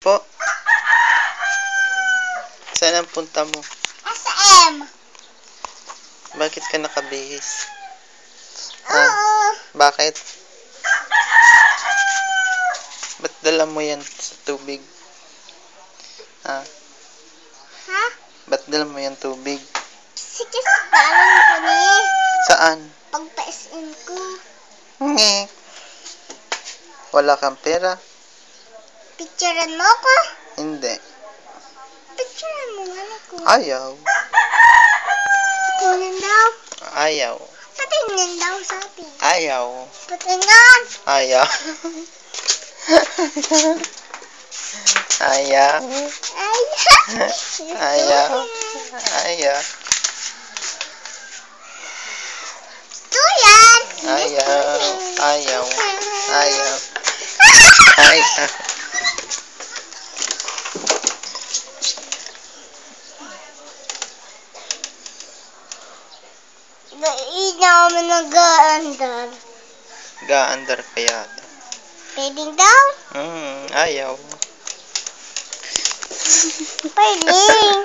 po? Saan ang punta mo? SM. Bakit ka nakabihis? Oo. Bakit? Ba't dala mo yan sa tubig? Ha? Ha? Ba't dala mo yan tubig? Sige, sabalan ko ni. Saan? Pagpa-SM ko. Nge. Wala kang pera? Picturean mo ako? Hindi. Picturean mo nga ako. Ayaw. Patingin daw. Ayaw. Patingin daw sabi. Ayaw. Patingin. Ayaw. Ayaw. Ay. Ayaw. Ayaw. Ito yan. Ayaw. Ayaw. Ayaw. Ayaw. Hindi naman nag-aandar. Ga-andar ka yata. Pwedeng daw? Ayaw. Pwedeng.